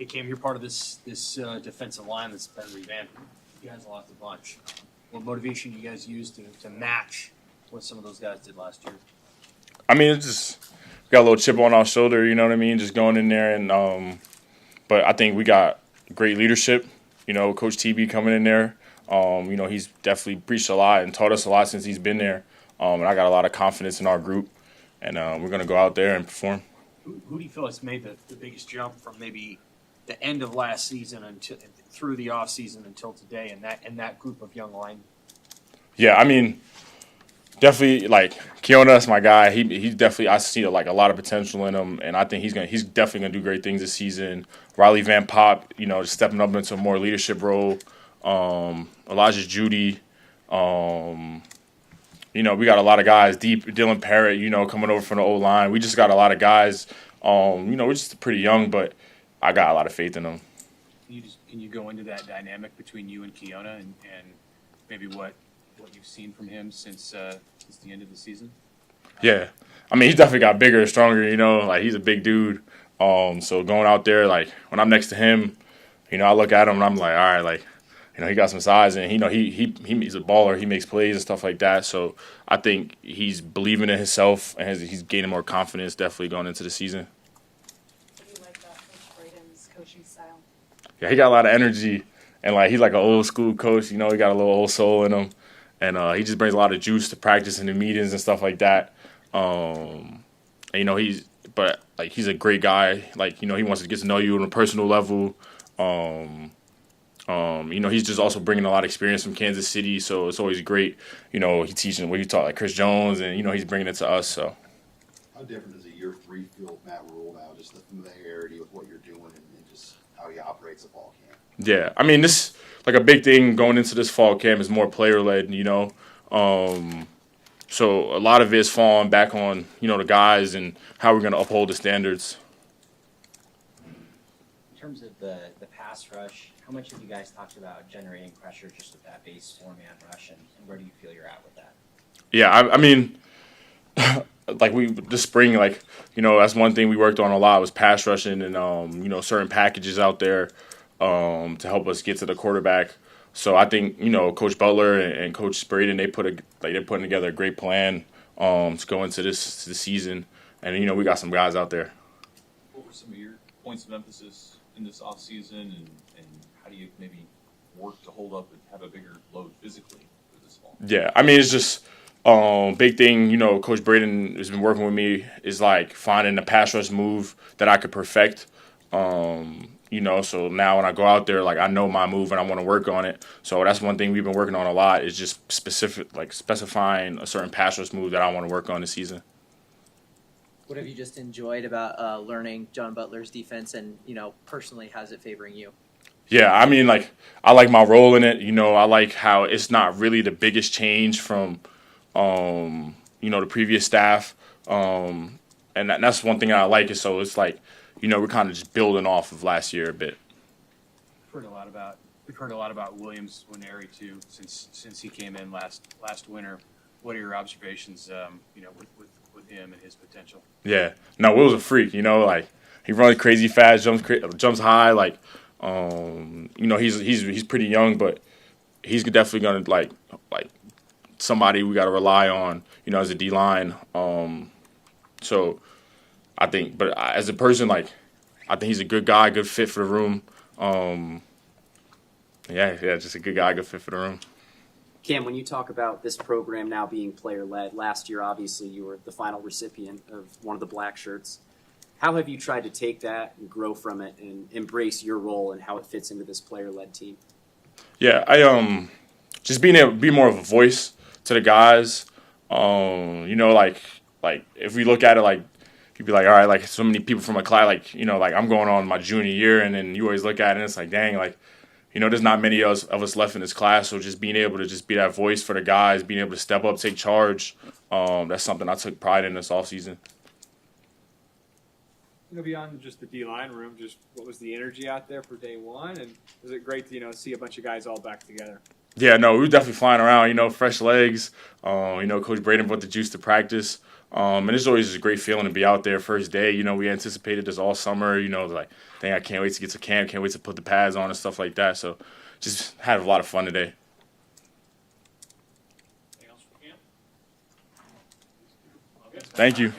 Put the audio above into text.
Hey, Cam, you're part of this defensive line that's been revamped. You guys lost a bunch. What motivation you guys used to match what some of those guys did last year? I mean, it's just we got a little chip on our shoulder, you know what I mean? Just going in there and but I think we got great leadership. You know, Coach TB coming in there. You know, he's definitely preached a lot and taught us a lot since he's been there. And I got a lot of confidence in our group, and we're gonna go out there and perform. Who do you feel has made the biggest jump from maybe the end of last season until through the off season until today, and that group of young linemen? Yeah, I mean, definitely like Keona's my guy. He's definitely I see like a lot of potential in him, and I think he's definitely gonna do great things this season. Riley Van Pop, you know, just stepping up into a more leadership role. Elijah Judy. You know, we got a lot of guys deep. Dylan Parrott, you know, coming over from the O-line. We just got a lot of guys. You know, we're just pretty young, but I got a lot of faith in them. Can you go into that dynamic between you and Keona and maybe what you've seen from him since the end of the season? Yeah. I mean, he's definitely got bigger and stronger, you know. Like, he's a big dude. So going out there, like, when I'm next to him, you know, I look at him and I'm like, all right, like, you know, he got some size and, you know, he's a baller. He makes plays and stuff like that. So I think he's believing in himself and he's gaining more confidence definitely going into the season. What do you like about Coach Bradens' coaching style? Yeah, he got a lot of energy and, like, he's like an old school coach. You know, he got a little old soul in him. And he just brings a lot of juice to practice in the meetings and stuff like that. And, you know, he's a great guy. Like, you know, he wants to get to know you on a personal level. You know, he's just also bringing a lot of experience from Kansas City, so it's always great. You know, he's teaching what he taught like Chris Jones, and, you know, he's bringing it to us. So, how different does a year 3 feel with Matt Rule now? Just the familiarity with what you're doing and just how he operates the fall camp. Yeah, I mean, this like a big thing going into this fall camp is more player led. You know, so a lot of it is falling back on, you know, the guys and how we're going to uphold the standards. In terms of the pass rush, how much have you guys talked about generating pressure just with that base 4-man rush, and where do you feel you're at with that? Yeah, I mean, like this spring, like, you know, that's one thing we worked on a lot was pass rushing and you know, certain packages out there to help us get to the quarterback. So I think, you know, Coach Butler and Coach Bradens, they're putting together a great plan to go into this season, and, you know, we got some guys out there. What were some of your points of emphasis in this offseason, and how do you maybe work to hold up and have a bigger load physically for this fall? Yeah, I mean, it's just big thing, you know, Coach Bradens has been working with me is like finding a pass rush move that I could perfect. You know, so now when I go out there, like, I know my move and I want to work on it. So that's one thing we've been working on a lot is just specifying a certain pass rush move that I want to work on this season. What have you just enjoyed about learning John Butlers' defense, and, you know, personally, how's it favoring you? Yeah, I mean, like, I like my role in it. You know, I like how it's not really the biggest change from, you know, the previous staff. And that's one thing I like it. So it's like, you know, we're kind of just building off of last year a bit. We've heard a lot about Williams Winery too since he came in last winter. What are your observations, you know, with him and his potential? Yeah, no, Will's a freak. You know, like, he runs crazy fast, jumps high. Like, you know, he's pretty young, but he's definitely gonna like somebody we got to rely on. You know, as a D line. So I think, but as a person, like, I think he's a good guy, good fit for the room. Yeah, just a good guy, good fit for the room. Cam, when you talk about this program now being player-led, last year obviously you were the final recipient of one of the black shirts. How have you tried to take that and grow from it and embrace your role and how it fits into this player-led team? Yeah, I just being able to be more of a voice to the guys. You know, like if we look at it, like, you'd be like, all right, like, so many people from a class, like, you know, like, I'm going on my junior year, and then you always look at it and it's like, dang, like, you know, there's not many of us left in this class, so just being able to just be that voice for the guys, being able to step up, take charge, that's something I took pride in this offseason. You know, beyond just the D-line room, just what was the energy out there for day one, and was it great to, you know, see a bunch of guys all back together? Yeah, no, we were definitely flying around, fresh legs. Coach Bradens brought the juice to practice. And it's always a great feeling to be out there first day. We anticipated this all summer, like, dang, I can't wait to get to camp, can't wait to put the pads on and stuff like that. So just had a lot of fun today. Anything else for camp? All good? Thank you.